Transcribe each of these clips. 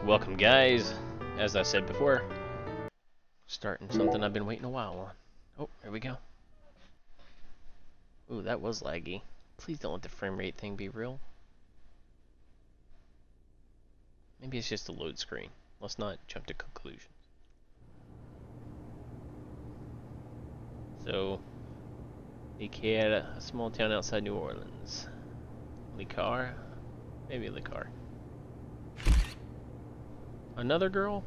Welcome, guys. As I said before, starting something I've been waiting a while on. Oh, here we go. Ooh, that was laggy. Please don't let the frame rate thing be real. Maybe it's just a load screen. Let's not jump to conclusions. So, Carre, a small town outside New Orleans. Carre? Maybe Carre. Another girl?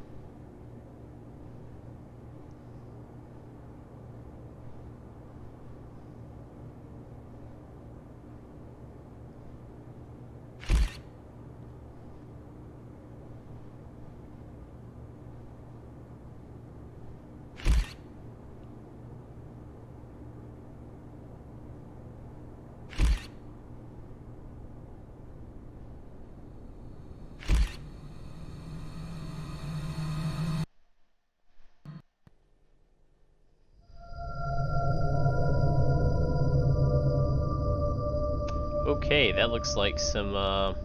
Okay, that looks like some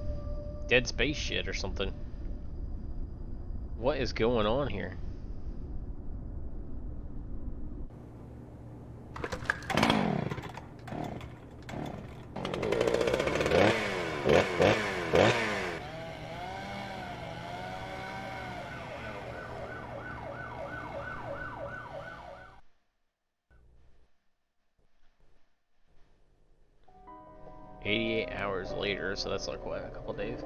Dead Space shit or something. What is going on here? Hours later, so that's like what, a couple days?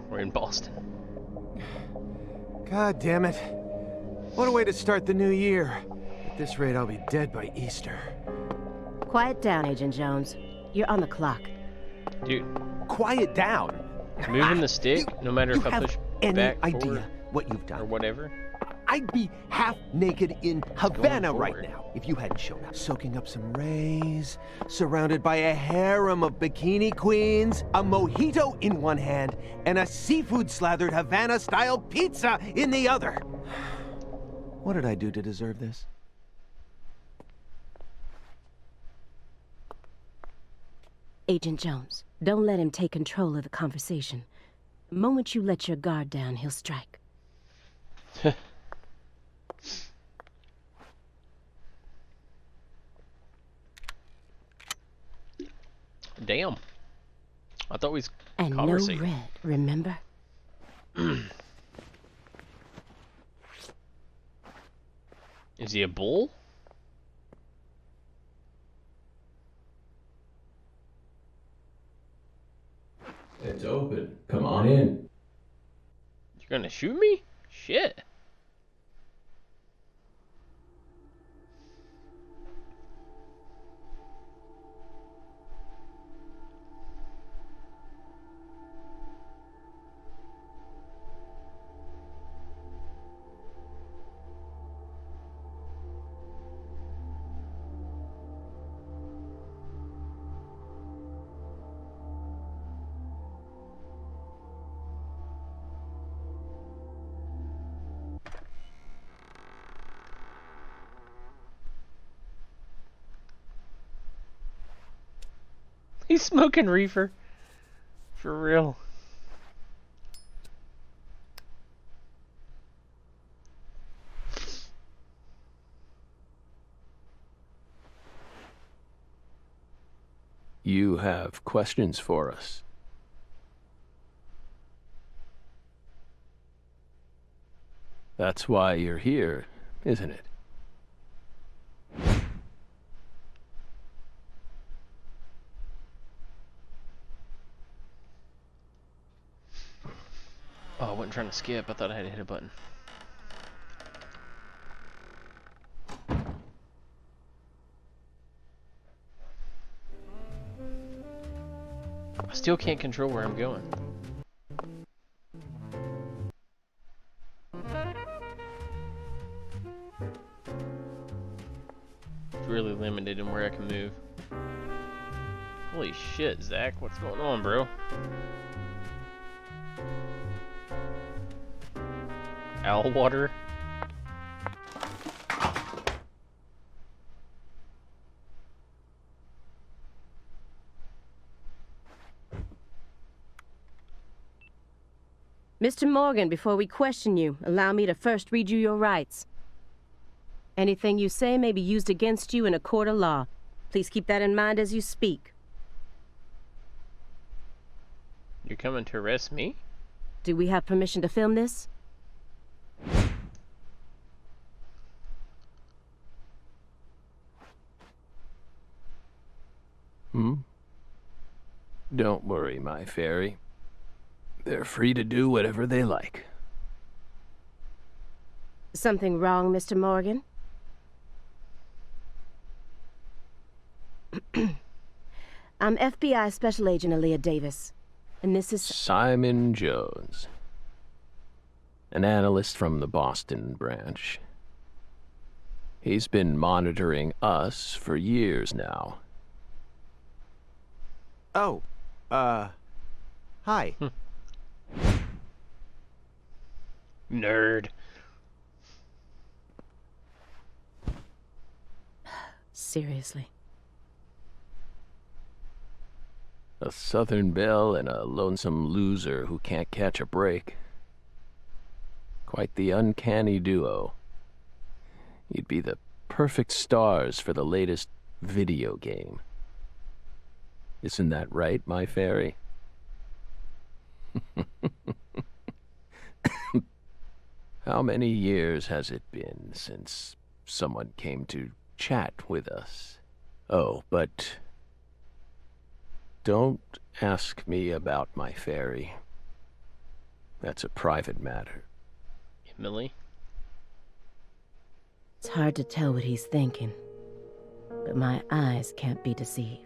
We're in Boston. God damn it. What a way to start the new year. At this rate, I'll be dead by Easter. Quiet down, Agent Jones. You're on the clock. Dude. Quiet down? Moving the stick, no matter if I push back, idea forward, what you've done? or whatever? I'd be half naked in Havana right now if you hadn't shown up. Soaking up some rays, surrounded by a harem of bikini queens, a mojito in one hand, and a seafood-slathered Havana-style pizza in the other. What did I do to deserve this? Agent Jones, don't let him take control of the conversation. The moment you let your guard down, he'll strike. Damn. I thought we was and conversating. No red, remember? Is he a bull? It's open. Come on in. You're gonna shoot me? Shit. He's smoking reefer. For real. You have questions for us. That's why you're here, isn't it? Oh, I wasn't trying to skip. I thought I had to hit a button. I still can't control where I'm going. It's really limited in where I can move. Holy shit, Zach. What's going on, bro? Owl water? Mr. Morgan, before we question you, allow me to first read you your rights. Anything you say may be used against you in a court of law. Please keep that in mind as you speak. You're coming to arrest me? Do we have permission to film this? Don't worry, my fairy. They're free to do whatever they like. Something wrong, Mr. Morgan? I'm FBI Special Agent Aaliyah Davis, and this is... Simon Jones. An analyst from the Boston branch. He's been monitoring us for years now. Oh, hi. Nerd. Seriously. A Southern belle and a lonesome loser who can't catch a break. Quite the uncanny duo. You'd be the perfect stars for the latest video game. Isn't that right, my fairy? How many years has it been since someone came to chat with us? Oh, but don't ask me about my fairy. That's a private matter. Emily? It's hard to tell what he's thinking, but my eyes can't be deceived.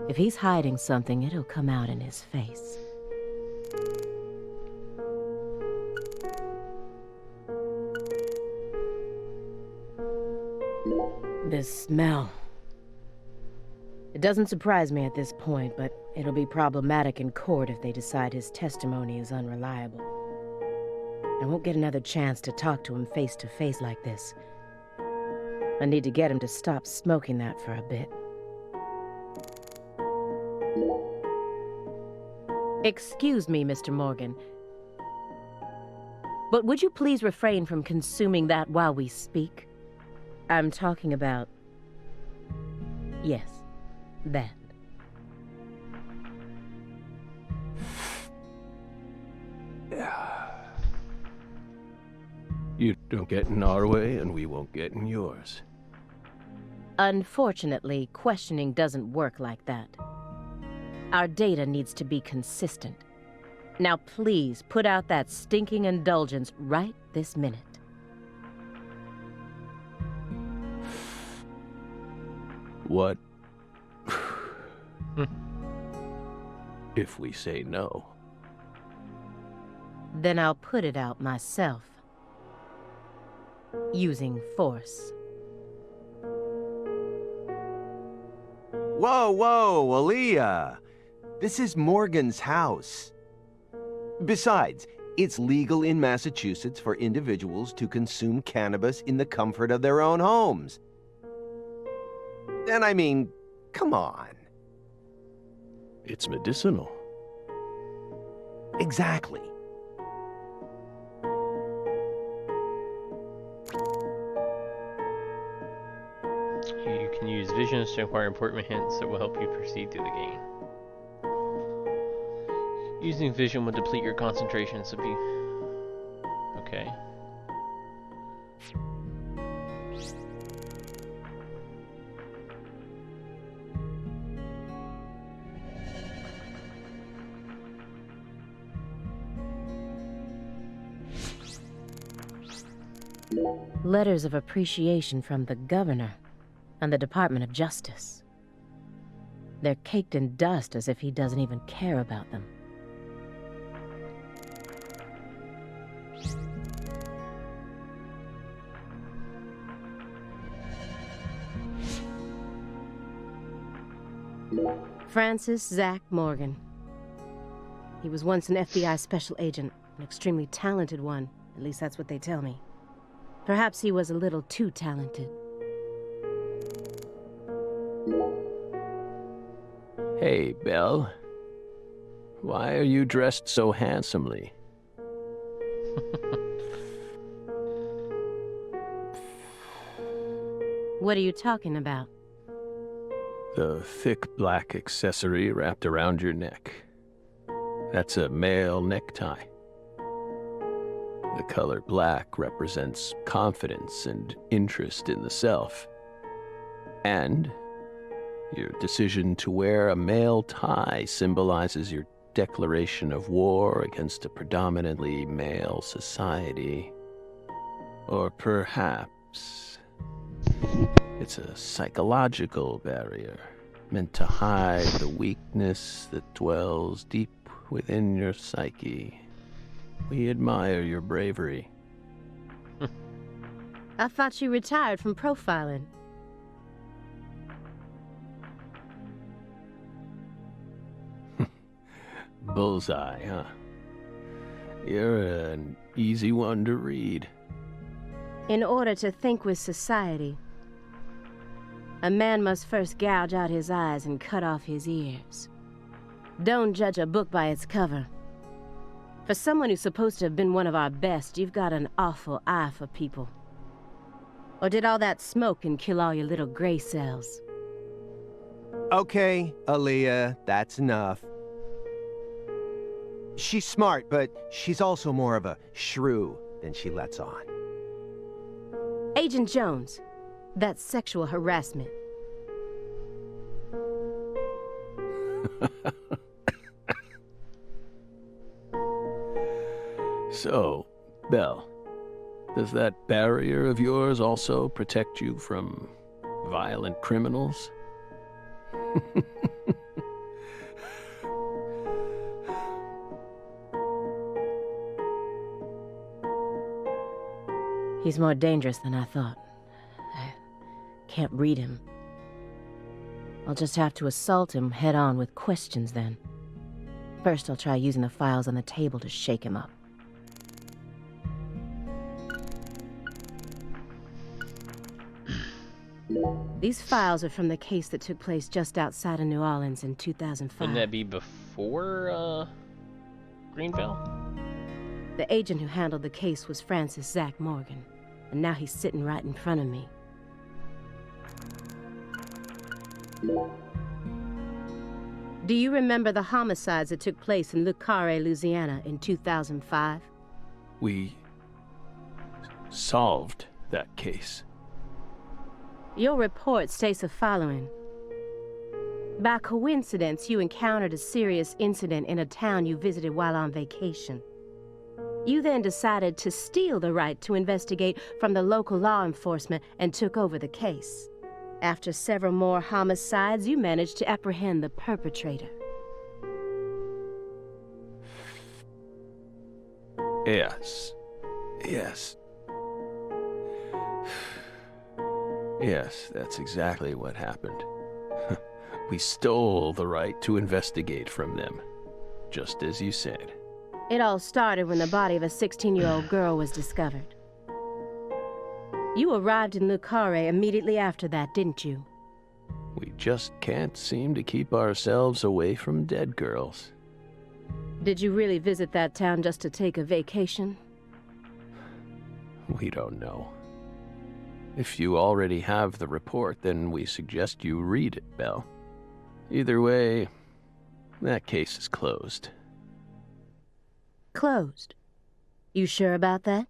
If he's hiding something, it'll come out in his face. This smell. It doesn't surprise me at this point, but it'll be problematic in court if they decide his testimony is unreliable. I won't get another chance to talk to him face to face like this. I need to get him to stop smoking that for a bit. Excuse me, Mr. Morgan, but would you please refrain from consuming that while we speak? I'm talking about... yes, that. You don't get in our way, and we won't get in yours. Unfortunately, questioning doesn't work like that. Our data needs to be consistent. Now please, put out that stinking indulgence right this minute. What if we say no? Then I'll put it out myself. Using force. Whoa, whoa, Aaliyah. This is Morgan's house. Besides, it's legal in Massachusetts for individuals to consume cannabis in the comfort of their own homes. And I mean, come on. It's medicinal. Exactly. You can use visions to acquire important hints that will help you proceed through the game. Using vision will deplete your concentration, so be... okay. Letters of appreciation from the governor and the Department of Justice. They're caked in dust as if he doesn't even care about them. Francis Zach Morgan. He was once an FBI special agent, an extremely talented one. At least that's what they tell me. Perhaps he was a little too talented. Hey, Belle. Why are you dressed so handsomely? What are you talking about? The thick black accessory wrapped around your neck. That's a male necktie. The color black represents confidence and interest in the self. And your decision to wear a male tie symbolizes your declaration of war against a predominantly male society. Or perhaps it's a psychological barrier meant to hide the weakness that dwells deep within your psyche. We admire your bravery. I thought you retired from profiling. Bullseye, huh? You're an easy one to read. In order to think with society, a man must first gouge out his eyes and cut off his ears. Don't judge a book by its cover. For someone who's supposed to have been one of our best, you've got an awful eye for people. Or did all that smoke and kill all your little gray cells? Okay, Aaliyah, that's enough. She's smart, but she's also more of a shrew than she lets on. Agent Jones, that's sexual harassment. So, Belle, does that barrier of yours also protect you from violent criminals? He's more dangerous than I thought. I can't read him. I'll just have to assault him head-on with questions then. First, I'll try using the files on the table to shake him up. These files are from the case that took place just outside of New Orleans in 2005. Wouldn't that be before, Greenvale? The agent who handled the case was Francis Zach Morgan, and now he's sitting right in front of me. Do you remember the homicides that took place in Carre, Louisiana in 2005? We solved that case. Your report states the following. By coincidence, you encountered a serious incident in a town you visited while on vacation. You then decided to steal the right to investigate from the local law enforcement and took over the case. After several more homicides, you managed to apprehend the perpetrator. Yes. Yes. Yes, that's exactly what happened. We stole the right to investigate from them, just as you said. It all started when the body of a 16-year-old girl was discovered. You arrived in Le Carre immediately after that, didn't you? We just can't seem to keep ourselves away from dead girls. Did you really visit that town just to take a vacation? We don't know. If you already have the report, then we suggest you read it, Belle. Either way, that case is closed. Closed? You sure about that?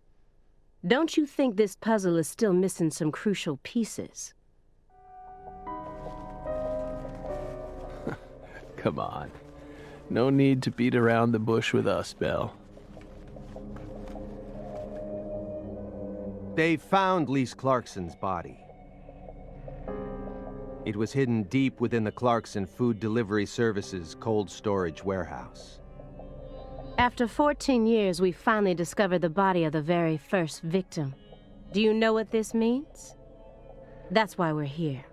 Don't you think this puzzle is still missing some crucial pieces? Come on. No need to beat around the bush with us, Belle. They found Lise Clarkson's body. It was hidden deep within the Clarkson Food Delivery Services cold storage warehouse. After 14 years, we finally discovered the body of the very first victim. Do you know what this means? That's why we're here.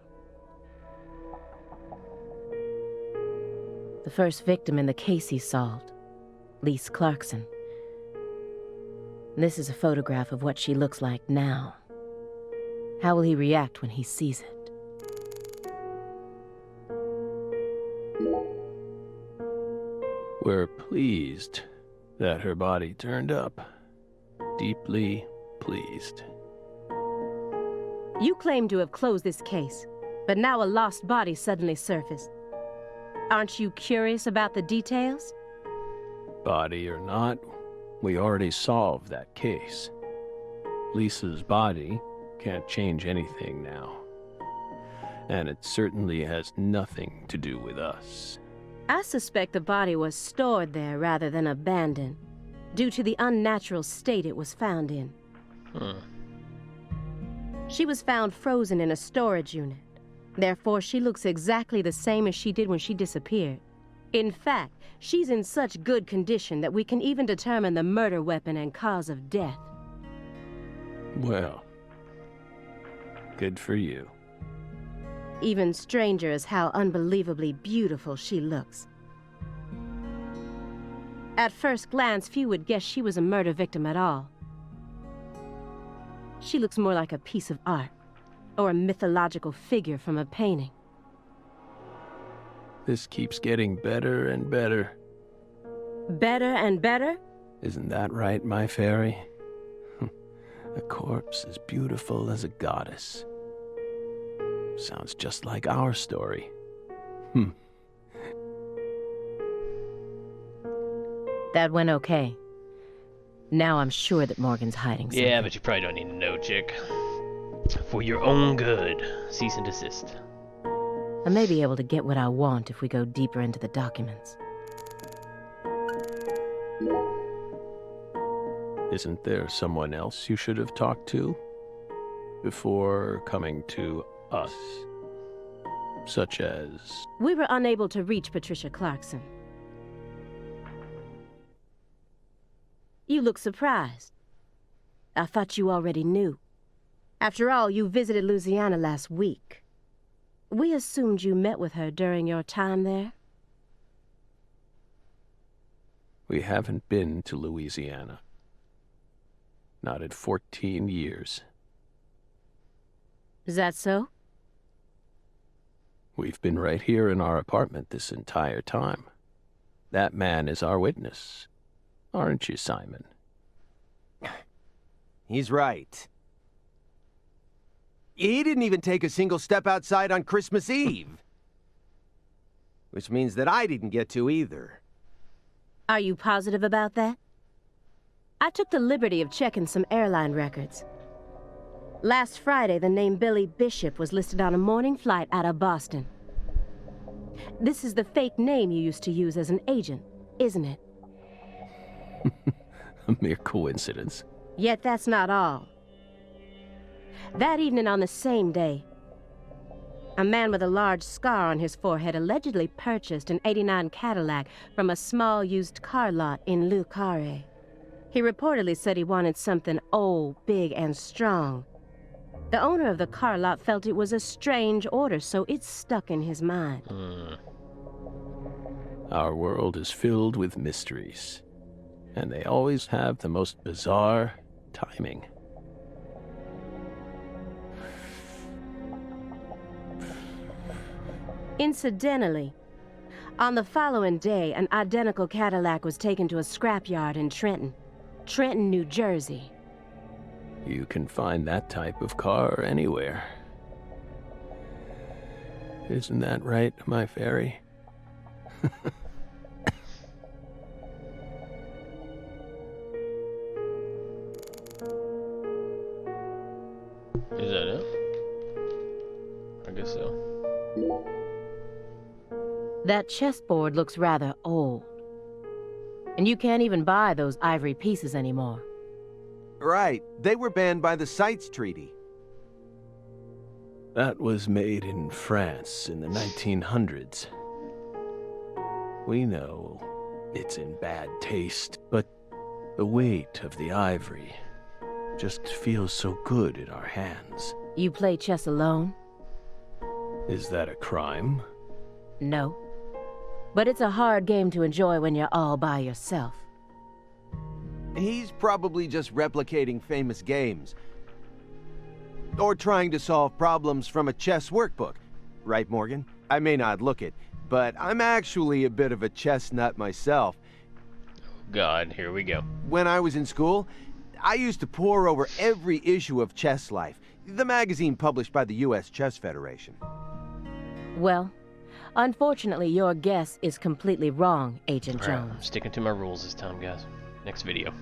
The first victim in the case he solved, Lise Clarkson. This is a photograph of what she looks like now. How will he react when he sees it? We're pleased that her body turned up. Deeply pleased. You claim to have closed this case, but now a lost body suddenly surfaced. Aren't you curious about the details? Body or not, we already solved that case. Lisa's body can't change anything now. And it certainly has nothing to do with us. I suspect the body was stored there rather than abandoned, due to the unnatural state it was found in. She was found frozen in a storage unit. Therefore, she looks exactly the same as she did when she disappeared. In fact, she's in such good condition that we can even determine the murder weapon and cause of death. Well, good for you. Even stranger is how unbelievably beautiful she looks. At first glance, few would guess she was a murder victim at all. She looks more like a piece of art, or a mythological figure from a painting. This keeps getting better and better. Better and better? Isn't that right, my fairy? A corpse as beautiful as a goddess. Sounds just like our story. That went okay. Now I'm sure that Morgan's hiding something. Yeah, but you probably don't need to know, chick. For your own good, cease and desist. I may be able to get what I want if we go deeper into the documents. Isn't there someone else you should have talked to before coming to us? Such as... We were unable to reach Patricia Clarkson. You look surprised. I thought you already knew. After all, you visited Louisiana last week. We assumed you met with her during your time there. We haven't been to Louisiana. Not in 14 years. Is that so? We've been right here in our apartment this entire time. That man is our witness. Aren't you, Simon? He's right. He didn't even take a single step outside on Christmas Eve. Which means that I didn't get to either. Are you positive about that? I took the liberty of checking some airline records. Last Friday, the name Billy Bishop was listed on a morning flight out of Boston. This is the fake name you used to use as an agent, isn't it? A mere coincidence. Yet that's not all. That evening on the same day, a man with a large scar on his forehead allegedly purchased an '89 Cadillac from a small used car lot in Le Carre. He reportedly said he wanted something old, big, and strong. The owner of the car lot felt it was a strange order, so it stuck in his mind. Our world is filled with mysteries, and they always have the most bizarre timing. Incidentally, on the following day, an identical Cadillac was taken to a scrapyard in Trenton, New Jersey. You can find that type of car anywhere. Isn't that right, my fairy? Is that it? I guess so. That chessboard looks rather old. And you can't even buy those ivory pieces anymore. Right. They were banned by the CITES Treaty. That was made in France in the 1900s. We know it's in bad taste, but the weight of the ivory just feels so good in our hands. You play chess alone? Is that a crime? No. But it's a hard game to enjoy when you're all by yourself. He's probably just replicating famous games. Or trying to solve problems from a chess workbook. Right, Morgan? I may not look it, but I'm actually a bit of a chess nut myself. God, here we go. When I was in school, I used to pore over every issue of Chess Life, the magazine published by the U.S. Chess Federation. Well, unfortunately, your guess is completely wrong, Agent All right, I'm Jones. sticking to my rules this time, guys. Next video.